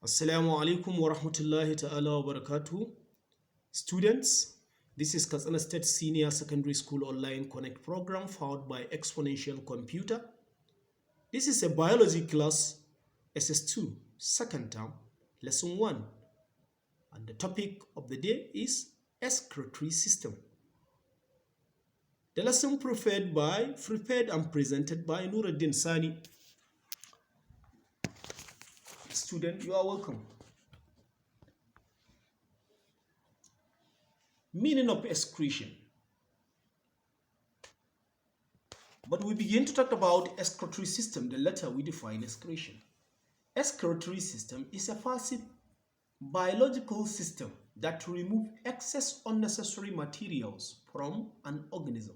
Assalamu alaikum wa rahmatullahi ta'ala wa barakatuh. Students, this is Katsina State Senior Secondary School Online Connect program powered by Exponential Computer. This is a biology class, SS2, second term, lesson 1. And the topic of the day is Excretory System. The lesson prepared and presented by Nuruddin Sani. Student, you are welcome. Meaning of excretion. But we begin to talk about excretory system the later we define excretion. Excretory system is a passive biological system that removes excess unnecessary materials from an organism.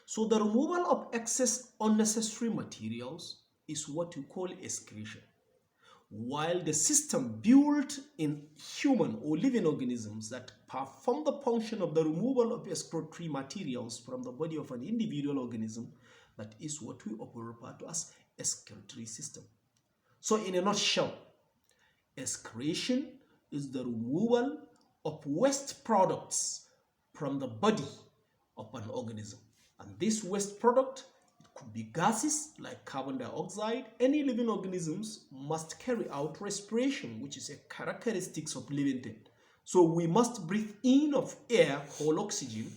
So the removal of excess unnecessary materials is what we call excretion. While the system built in human or living organisms that perform the function of the removal of excretory materials from the body of an individual organism, that is what we often refer to as excretory system. So in a nutshell, excretion is the removal of waste products from the body of an organism. And this waste product could be gases like carbon dioxide. Any living organisms must carry out respiration, which is a characteristic of living thing. So we must breathe in of air called oxygen,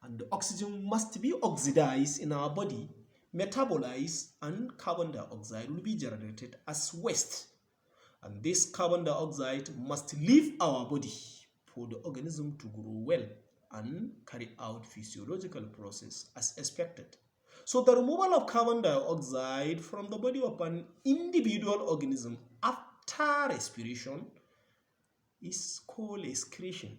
and the oxygen must be oxidized in our body, metabolized, and carbon dioxide will be generated as waste. And this carbon dioxide must leave our body for the organism to grow well and carry out physiological process as expected. So the removal of carbon dioxide from the body of an individual organism after respiration is called excretion.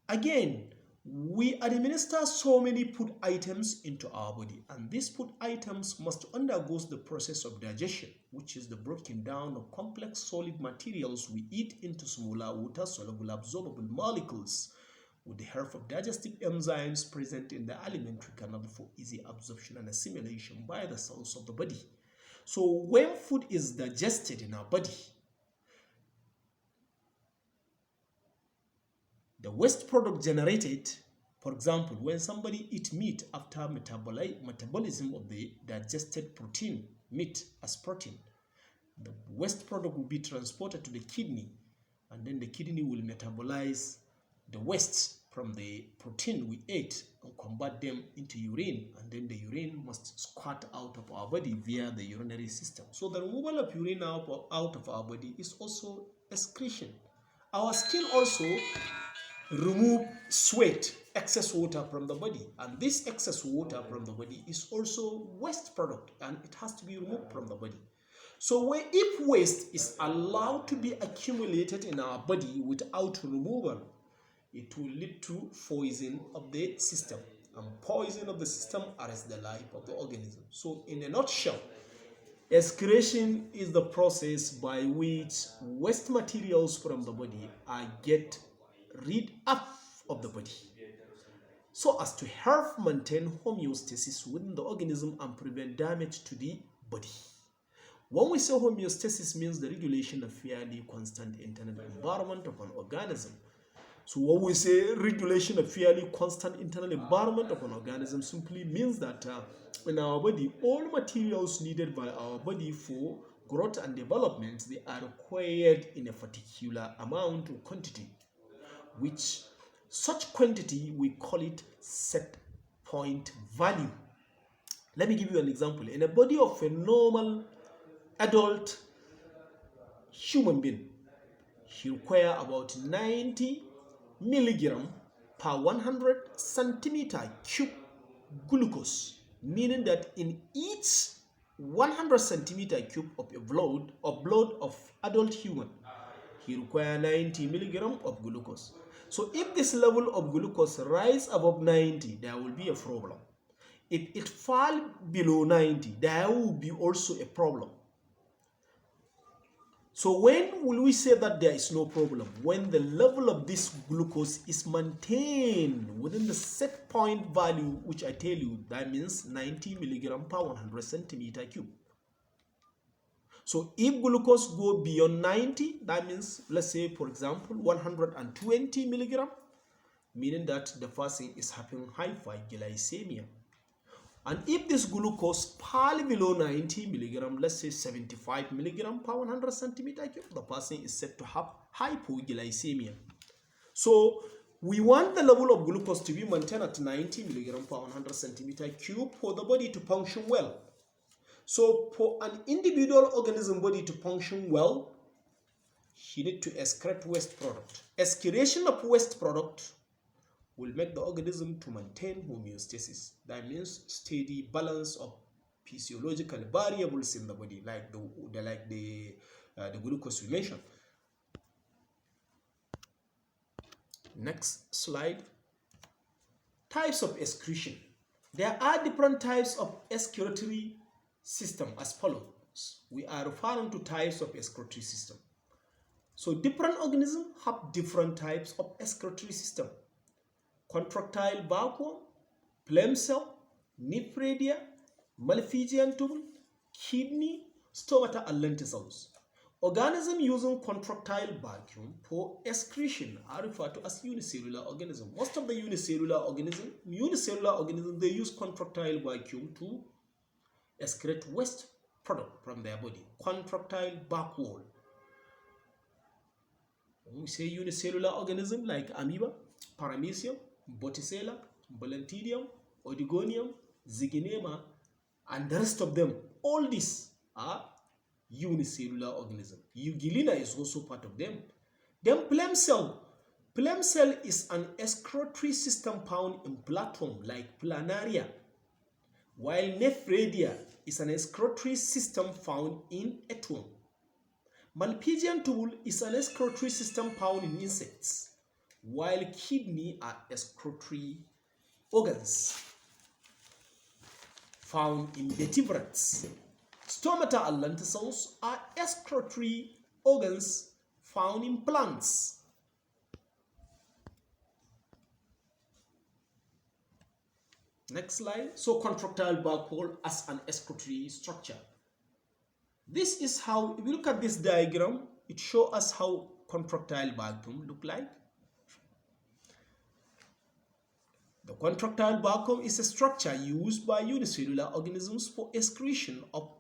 Again, we administer so many food items into our body, and these food items must undergo the process of digestion, which is the breaking down of complex solid materials we eat into smaller water-soluble absorbable molecules with the help of digestive enzymes present in the alimentary canal for easy absorption and assimilation by the cells of the body. So when food is digested in our body, the waste product generated, for example, when somebody eats meat after metabolism of the digested protein, meat as protein, the waste product will be transported to the kidney, and then the kidney will metabolize the waste from the protein we ate and convert them into urine, and then the urine must squirt out of our body via the urinary system. So the removal of urine out of our body is also excretion. Our skin also remove sweat, excess water from the body, and this excess water from the body is also waste product, and it has to be removed from the body. So if waste is allowed to be accumulated in our body without removal, it will lead to poison of the system, and poison of the system arrests the life of the organism. So in a nutshell, excretion is the process by which waste materials from the body are get rid of the body, so as to help maintain homeostasis within the organism and prevent damage to the body. When we say homeostasis, means the regulation of fairly constant internal environment of an organism. So when we say regulation of fairly constant internal environment of an organism, simply means that in our body, all materials needed by our body for growth and development, they are required in a particular amount or quantity, which such quantity we call it set point value. Let me give you an example. In a body of a normal adult human being, he requires about 90 milligram per 100 centimeter cube glucose, meaning that in each 100 centimeter cube of blood of adult human, he requires 90 milligram of glucose. So if this level of glucose rise above 90, there will be a problem. If it fall below 90, there will be also a problem. So when will we say that there is no problem? When the level of this glucose is maintained within the set point value, which I tell you, that means 90 milligram per 100 centimeter cube. So if glucose go beyond 90, that means, let's say, for example, 120 milligram, meaning that the person is having hyperglycemia. And if this glucose fall below 90 milligram, let's say 75 milligram per 100 centimeter cube, the person is said to have hypoglycemia. So we want the level of glucose to be maintained at 90 milligram per 100 centimeter cube for the body to function well. So for an individual organism body to function well, he need to excrete waste product. Excretion of waste product will make the organism to maintain homeostasis. That means steady balance of physiological variables in the body, like the glucose we mentioned. Next slide. Types of excretion. There are different types of excretory system as follows. We are referring to types of excretory system. So different organisms have different types of excretory system. Contractile vacuum, phlegm cell, Nephridia, Maleficion tube, kidney, stomata, and lenticels. Organisms using contractile vacuum for excretion are referred to as unicellular organisms. Most of the unicellular organisms, they use contractile vacuum to excrete waste product from their body. Contractile vacuum. When we say unicellular organism like amoeba, paramecium, botticella, balantidium, odigonium, zyginema, and the rest of them, all these are unicellular organism. Euglena is also part of them. Then phlegm cell. Phlegm cell is an excretory system found in plankton like planaria, while Nephridia is an excretory system found in earthworm. Maleficion tool is an excretory system found in insects, while kidney are excretory organs found in vertebrates. Stomata and lenticels are excretory organs found in plants. Next slide. So contractile vacuole as an excretory structure. This is how, if you look at this diagram, it shows us how contractile vacuum look like. The contractile vacuum is a structure used by unicellular organisms for excretion of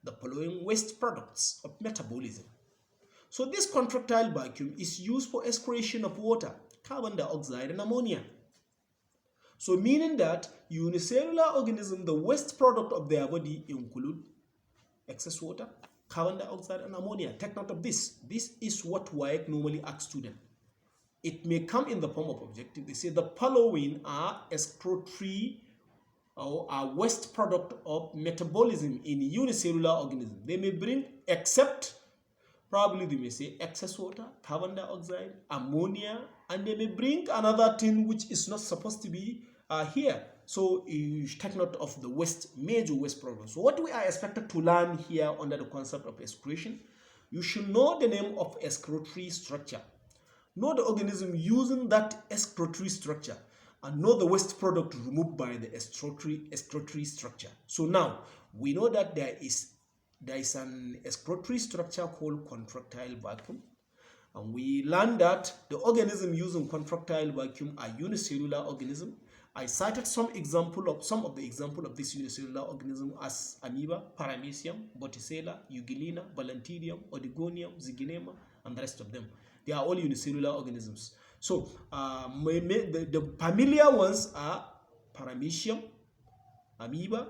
the following waste products of metabolism. So this contractile vacuum is used for excretion of water, carbon dioxide, and ammonia. So meaning that unicellular organism, the waste product of their body include excess water, carbon dioxide, and ammonia. Take note of this. This is what WIEC normally asks students. It may come in the form of objective. They say the following are excretory or are waste product of metabolism in unicellular organism. They may bring, except probably they may say excess water, carbon dioxide, ammonia, and they may bring another thing which is not supposed to be here. So you should take note of the major waste products. So what we are expected to learn here under the concept of excretion, you should know the name of excretory structure. Know the organism using that excretory structure, and know the waste product removed by the excretory structure. So now we know that there is an excretory structure called contractile vacuum, and we learned that the organism using contractile vacuum are unicellular organism. I cited some of the example of this unicellular organism as amoeba, paramecium, botticella, euglena, balantidium, odigonium, zyginema, and the rest of them. They are all unicellular organisms. So the familiar ones are paramecium, amoeba,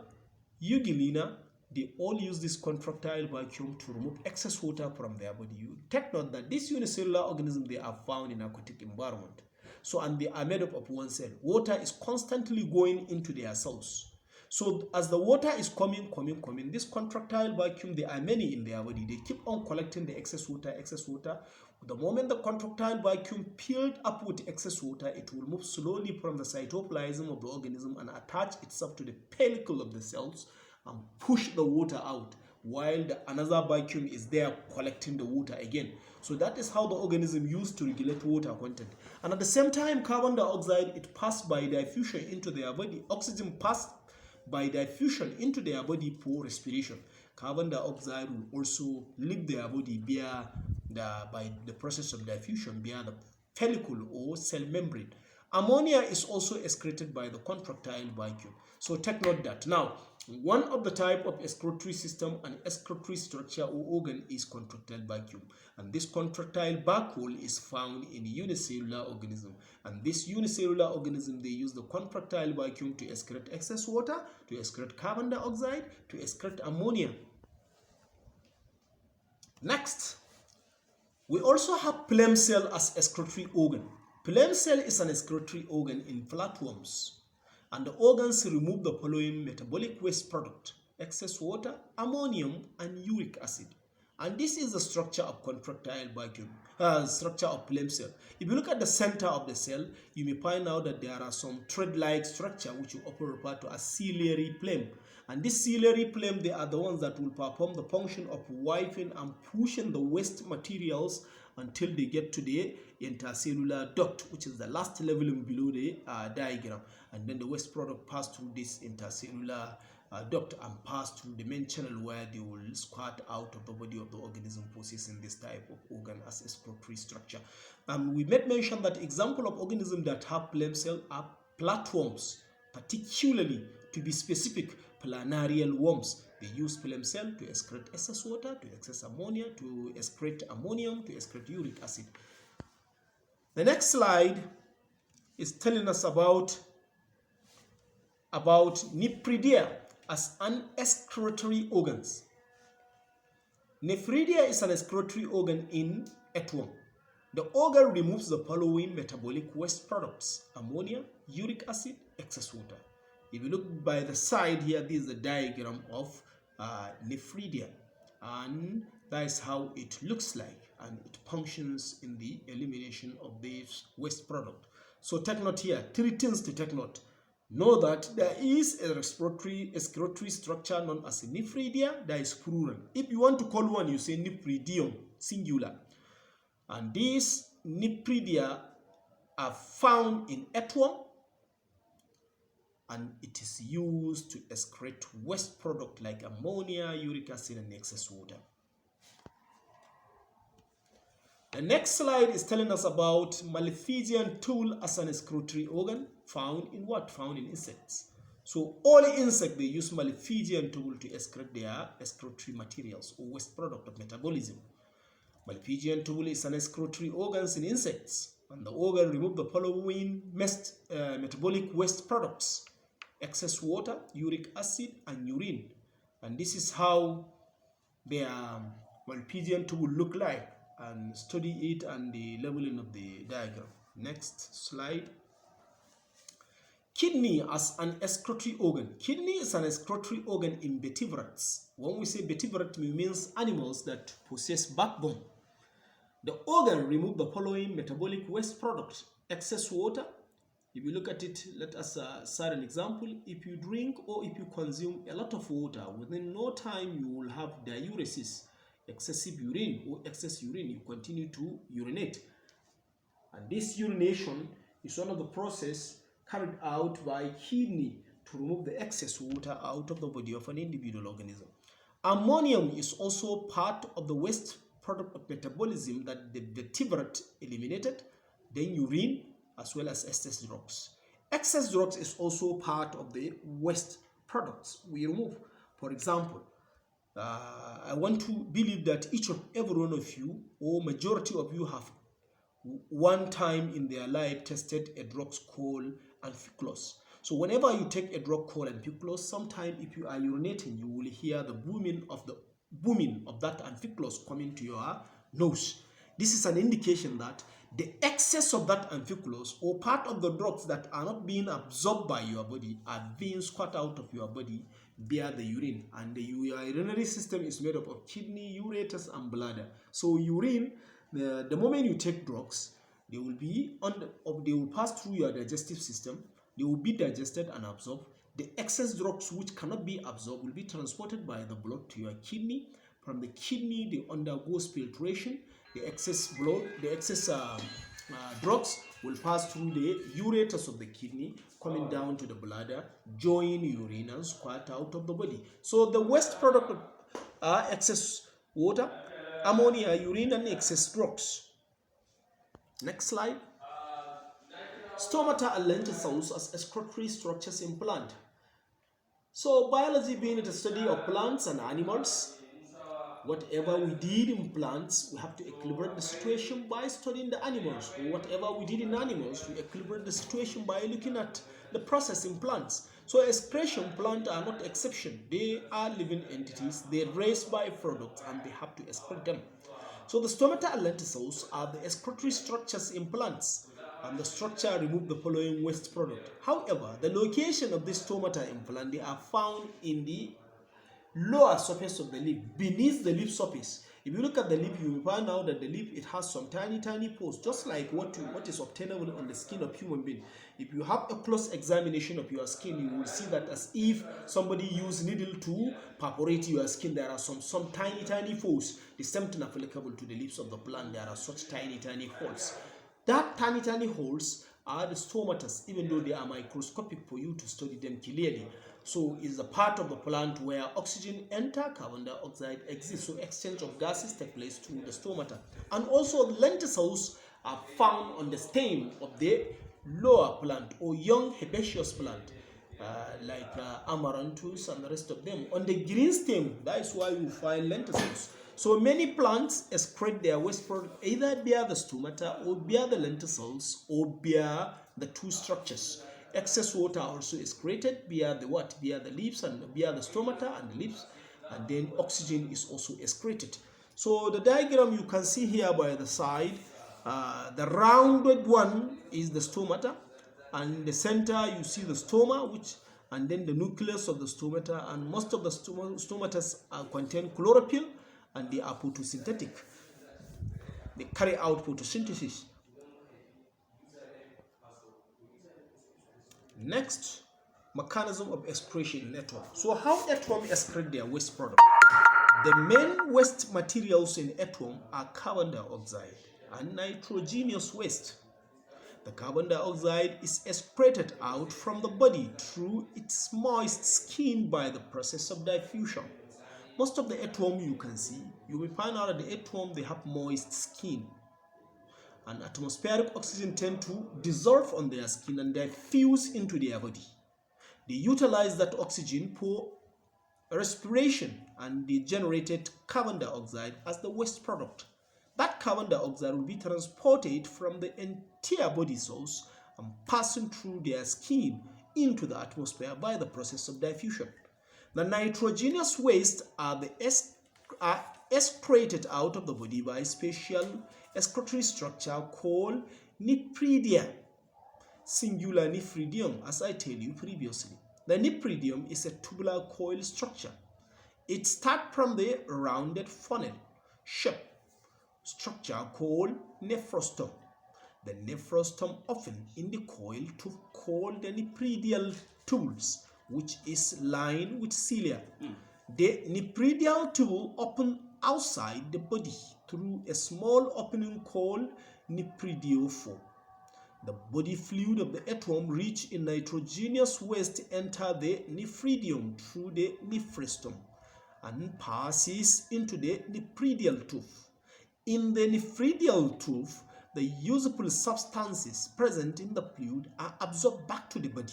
euglena. They all use this contractile vacuum to remove excess water from their body. You take note that these unicellular organisms, they are found in aquatic environment. So, and they are made up of one cell. Water is constantly going into their cells. So as the water is coming, this contractile vacuum, there are many in their body. They keep on collecting the excess water. The moment the contractile vacuum filled up with excess water, it will move slowly from the cytoplasm of the organism and attach itself to the pellicle of the cells and push the water out, while another vacuum is there collecting the water again. So that is how the organism used to regulate water content. And at the same time, carbon dioxide, it passed by diffusion into their body. Oxygen passed by diffusion into their body for respiration. Carbon dioxide will also leave their body by the process of diffusion via the follicle or cell membrane. Ammonia is also excreted by the contractile vacuum. So take note that. Now, one of the type of excretory system and excretory structure or organ is contractile vacuum. And this contractile vacuole is found in unicellular organism. And this unicellular organism, they use the contractile vacuum to excrete excess water, to excrete carbon dioxide, to excrete ammonia. Next, we also have phloem cell as excretory organ. Phloem cell is an excretory organ in flatworms, and the organs remove the following metabolic waste product: excess water, ammonium, and uric acid. And this is the structure of contractile vacuum, structure of phloem cell. If you look at the center of the cell, you may find out that there are some thread-like structure which you often refer to as ciliary phloem. And this ciliary phloem, they are the ones that will perform the function of wiping and pushing the waste materials until they get to the intercellular duct, which is the last level below the diagram. And then the waste product pass through this intercellular duct and pass through the main channel where they will squirt out of the body of the organism, possessing this type of organ as excretory structure. We made mention that example of organisms that have phloem cell are flatworms, particularly, to be specific, planarial worms. They use phloem cell to excrete excess water, to excess ammonia, to excrete ammonium, to excrete uric acid. The next slide is telling us about Nephridia as an excretory organs. Nephridia is an excretory organ in earthworm. The organ removes the following metabolic waste products: ammonia, uric acid, excess water. If you look by the side here, this is a diagram of Nephridia, and that is how it looks like, and it functions in the elimination of this waste product. So take note here, 3 things to take note. Know that there is a excretory structure known as a Nephridia, that is plural. If you want to call one, you say Nephridium, singular. And these Nephridia are found in earthworm, and it is used to excrete waste product like ammonia, uric acid, and excess water. The next slide is telling us about Maleficion tool as an excretory organ found in what? Found in insects. So all insects, they use Maleficion tool to excrete their excretory materials or waste product of metabolism. Maleficion tool is an excretory organ in insects, and the organ removes the following metabolic waste products: excess water, uric acid, and urine. And this is how their Maleficion tool look like, and study it and the leveling of the diagram. Next slide. Kidney as an excretory organ. Kidney is an excretory organ in vertebrates. When we say vertebrate, it means animals that possess backbone. The organ removes the following metabolic waste product: excess water. If you look at it, let us cite an example. If you drink or if you consume a lot of water, within no time you will have diuresis, excessive urine or excess urine. You continue to urinate. And this urination is one of the processes carried out by kidney to remove the excess water out of the body of an individual organism. Ammonium is also part of the waste product of metabolism that the vertebrate eliminated, then urine, as well as excess drugs. Excess drugs is also part of the waste products we remove. For example, I want to believe that each and every one of you, or majority of you, have one time in their life tested a drug called amphiculus. So whenever you take a drug called amphiculus, sometime if you are urinating, you will hear the booming of that amphiculus coming to your nose. This is an indication that the excess of that amphiculus, or part of the drugs that are not being absorbed by your body, are being squirted out of your body via the urine. And the urinary system is made up of kidney, ureters, and bladder. So urine, the moment you take drugs, they will pass through your digestive system. They will be digested and absorbed. The excess drugs which cannot be absorbed will be transported by the blood to your kidney. From the kidney, they undergo filtration. The excess drugs will pass through the ureters of the kidney, coming down to the bladder, join urine, and squirt out of the body. So the waste product excess water, ammonia, urine, and excess drugs. Next slide. Stomata and lenticels as excretory structures in plant. So biology being the study of plants and animals, whatever we did in plants, we have to equilibrate the situation by studying the animals, or whatever we did in animals, we equilibrate the situation by looking at the process in plants. So excretion plants are not exception. They are living entities. They raise byproducts and they have to excrete them. So the stomata and lenticels are the excretory structures in plants, and the structure remove the following waste product. However, the location of these stomata in plant, they are found in the lower surface of the leaf, beneath the leaf surface. If you look at the leaf, you will find out that the leaf, it has some tiny pores, just like what is obtainable on the skin of human being. If you have a close examination of your skin, you will see that as if somebody used needle to perforate your skin, there are some tiny pores. The same thing applicable to the leaves of the plant. There are such tiny holes. That tiny holes are the stomatas, even though they are microscopic for you to study them clearly. So it's a part of the plant where oxygen enter, carbon dioxide exists. So exchange of gases take place through the stomata. And also the lenticels are found on the stem of the lower plant or young herbaceous plant, like amaranthus and the rest of them. On the green stem, that is why you find lenticels. So many plants excrete their waste product either via the stomata or via the lenticels or via the two structures. Excess water also is created via the what? Via the leaves and via the stomata and the leaves, and then oxygen is also excreted. So the diagram you can see here by the side, the rounded one is the stomata, and in the center you see the stoma, and then the nucleus of the stomata, and most of the stomatas contain chlorophyll, and they are photosynthetic. They carry out photosynthesis. Next, mechanism of excretion in earthworm. So how earthworm excrete their waste product? The main waste materials in earthworm are carbon dioxide and nitrogenous waste. The carbon dioxide is excreted out from the body through its moist skin by the process of diffusion. Most of the earthworm you can see, you will find out that the earthworm, they have moist skin. And atmospheric oxygen tend to dissolve on their skin and diffuse into their body. They utilize that oxygen for respiration, and they generated carbon dioxide as the waste product. That carbon dioxide will be transported from the entire body source and passing through their skin into the atmosphere by the process of diffusion. The nitrogenous waste are excreted out of the body by a special excretory structure called Nephridia, singular Nephridium, as I told you previously. The Nephridium is a tubular coil structure. It starts from the rounded funnel shape structure called nephrostom. The nephrostom often in the coil to called the nephridial tubules, which is lined with cilia. The nephridial tubule open outside the body through a small opening called nephridiophore. The body fluid of the earthworm rich in nitrogenous waste enter the nephridium through the nephrostom and passes into the nephridial tooth. In the nephridial tooth, the useful substances present in the fluid are absorbed back to the body.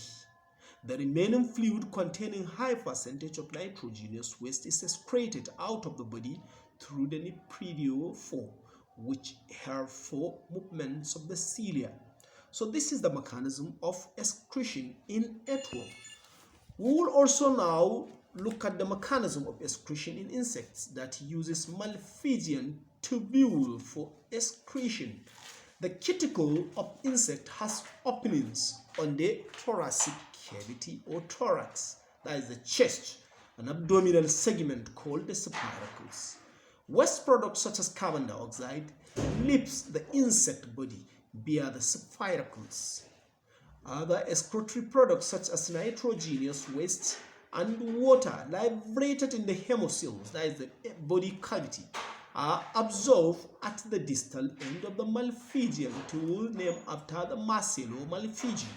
The remaining fluid containing high percentage of nitrogenous waste is excreted out of the body through the nephridiophore, which help for movements of the cilia. So this is the mechanism of excretion in earthworm. We will also now look at the mechanism of excretion in insects that uses Maleficion tubule for excretion. The cuticle of insect has openings on the thoracic cavity or thorax, that is the chest, an abdominal segment called the spiracles. Waste products such as carbon dioxide leaves the insect body via the spiracles. Other excretory products such as nitrogenous waste and water liberated in the hemocoels, that is the body cavity, are absorbed at the distal end of the Maleficion tubule named after the Marcello Malefici,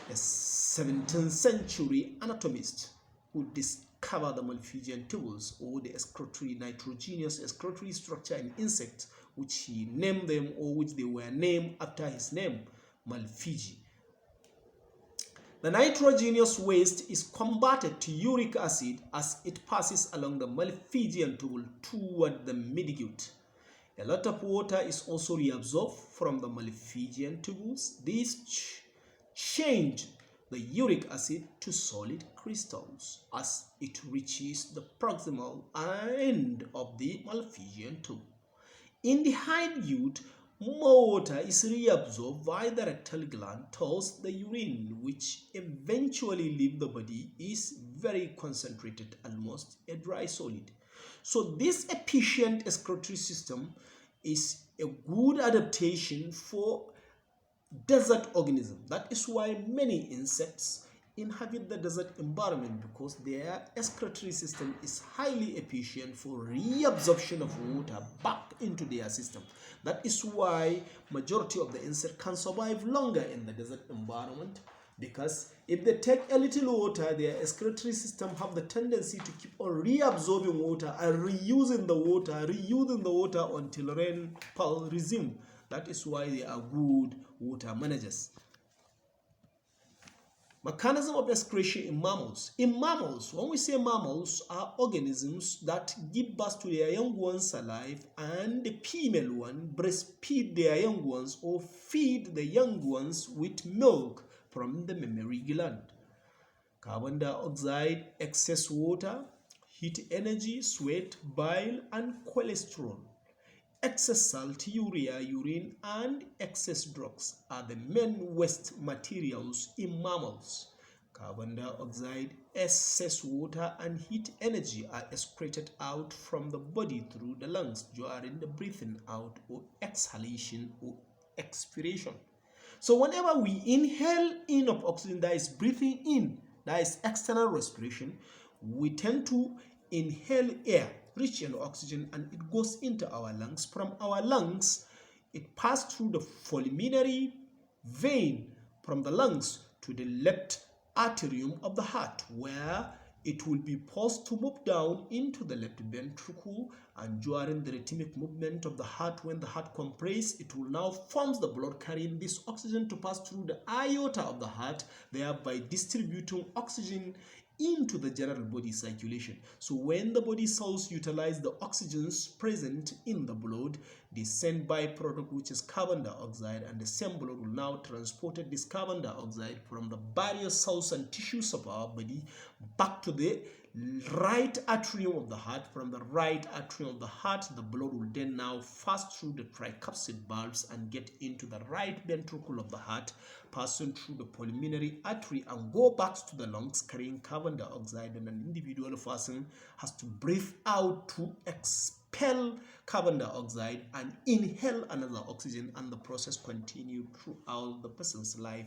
a 17th century anatomist who discovered discover the Malefician tubules, or the excretory nitrogenous excretory structure in insects, which he named them, or which they were named after his name, Malefici. The nitrogenous waste is converted to uric acid as it passes along the Malefician tubule toward the midgut. A lot of water is also reabsorbed from the Malefician tubules. These change the uric acid to solid crystals as it reaches the proximal end of the Malefician tube. In the hindgut, more water is reabsorbed by the rectal gland towards the urine, which eventually leaves the body is very concentrated, almost a dry solid. So this efficient excretory system is a good adaptation for desert organisms. That is why many insects inhabit the desert environment, because their excretory system is highly efficient for reabsorption of water back into their system. That is why majority of the insects can survive longer in the desert environment, because if they take a little water, their excretory system have the tendency to keep on reabsorbing water and reusing the water until rainfall resume. That is why they are good water managers. Mechanism of excretion in mammals. In mammals, when we say mammals, are organisms that give birth to their young ones alive, and the female one breastfeed their young ones or feed the young ones with milk from the mammary gland. Carbon dioxide, excess water, heat energy, sweat, bile, and cholesterol. Excess salt, urea, urine, and excess drugs are the main waste materials in mammals. Carbon dioxide, excess water, and heat energy are excreted out from the body through the lungs during the breathing out or exhalation or expiration. So whenever we inhale in of oxygen, that is breathing in, that is external respiration, we tend to inhale air rich in oxygen, and it goes into our lungs. From our lungs, it passes through the pulmonary vein from the lungs to the left atrium of the heart, where it will be forced to move down into the left ventricle, and during the rhythmic movement of the heart, when the heart compresses, it will now form the blood carrying this oxygen to pass through the aorta of the heart, thereby distributing oxygen into the general body circulation. So when the body cells utilize the oxygens present in the blood, they send byproduct, which is carbon dioxide, and the same blood will now transport this carbon dioxide from the various cells and tissues of our body back to the right atrium of the heart. From the right atrium of the heart, the blood will then now pass through the tricuspid valves and get into the right ventricle of the heart, passing through the pulmonary artery and go back to the lungs carrying carbon dioxide, and an individual person has to breathe out to expel carbon dioxide and inhale another oxygen, and the process continues throughout the person's life.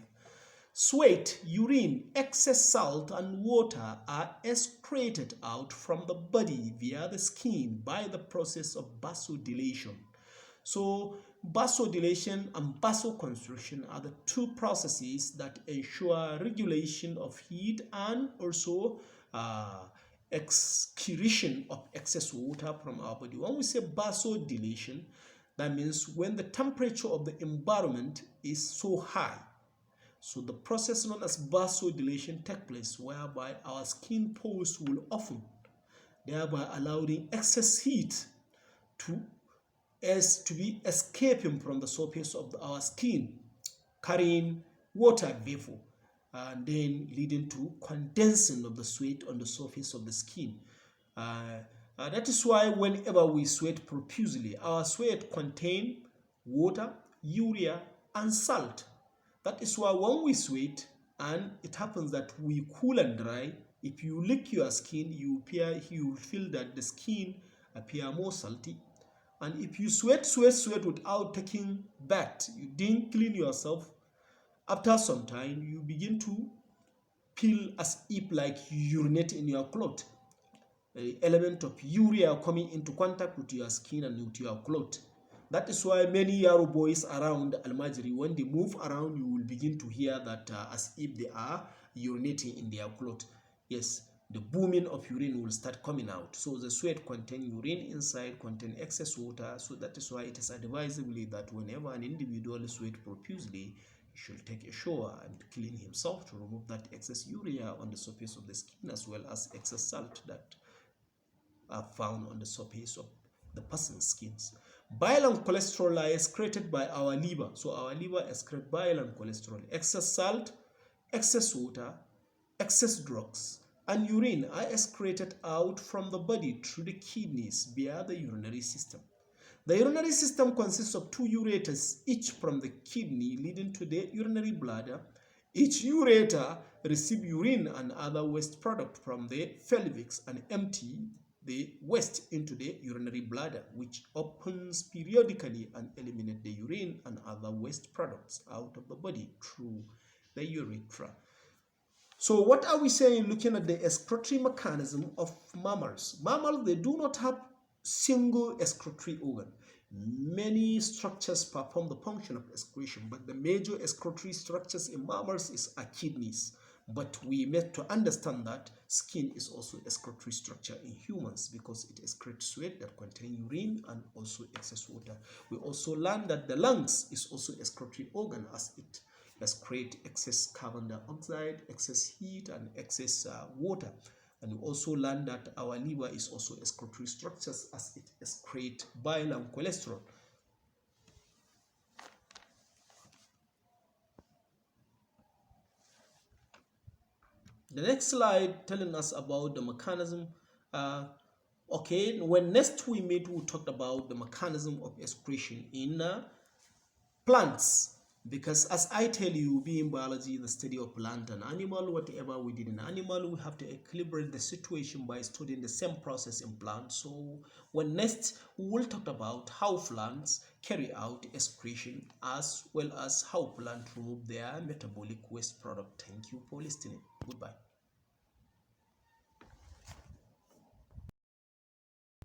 Sweat, urine, excess salt, and water are excreted out from the body via the skin by the process of vasodilation. So vasodilation and vasoconstriction are the two processes that ensure regulation of heat and also excretion of excess water from our body. When we say vasodilation, that means when the temperature of the environment is so high. So the process known as vasodilation takes place, whereby our skin pores will open, thereby allowing excess heat to be escaping from the surface of our skin, carrying water vapor, and then leading to condensing of the sweat on the surface of the skin. That is why whenever we sweat profusely, our sweat contains water, urea, and salt. That is why when we sweat and it happens that we cool and dry, if you lick your skin, you feel that the skin appear more salty. And if you sweat without taking bath, you didn't clean yourself, after some time you begin to feel as if like you urinate in your clothes. The element of urea coming into contact with your skin and with your clothes. That is why many Yaro boys around Almajiri, when they move around, you will begin to hear that as if they are urinating in their clothes. Yes, the booming of urine will start coming out. So the sweat contain urine inside, contain excess water. So that is why it is advisable that whenever an individual sweat profusely, he should take a shower and clean himself to remove that excess urea on the surface of the skin, as well as excess salt that are found on the surface of the person's skins. Bile and cholesterol are excreted by our liver. So our liver excretes bile and cholesterol. Excess salt, excess water, excess drugs, and urine are excreted out from the body through the kidneys via the urinary system. The urinary system consists of two ureters, each from the kidney leading to the urinary bladder. Each ureter receives urine and other waste product from the pelvis and empty the waste into the urinary bladder, which opens periodically and eliminates the urine and other waste products out of the body through the urethra. So what are we saying looking at the excretory mechanism of mammals? Mammals, they do not have single excretory organ. Many structures perform the function of excretion, but the major excretory structures in mammals is our kidneys. But we need to understand that skin is also excretory structure in humans because it excretes sweat that contain urine and also excess water. We also learned that the lungs is also excretory organ as it excrete excess carbon dioxide, excess heat, and excess water. And we also learned that our liver is also excretory structures as it excretes bile and cholesterol. The next slide telling us about the mechanism. Okay, when next we meet, we talked about the mechanism of excretion in plants. Because as I tell you, being biology, the study of plant and animal, whatever we did in animal, we have to equilibrate the situation by studying the same process in plants. So when next, we will talk about how plants carry out excretion as well as how plants remove their metabolic waste product. Thank you for listening. Goodbye.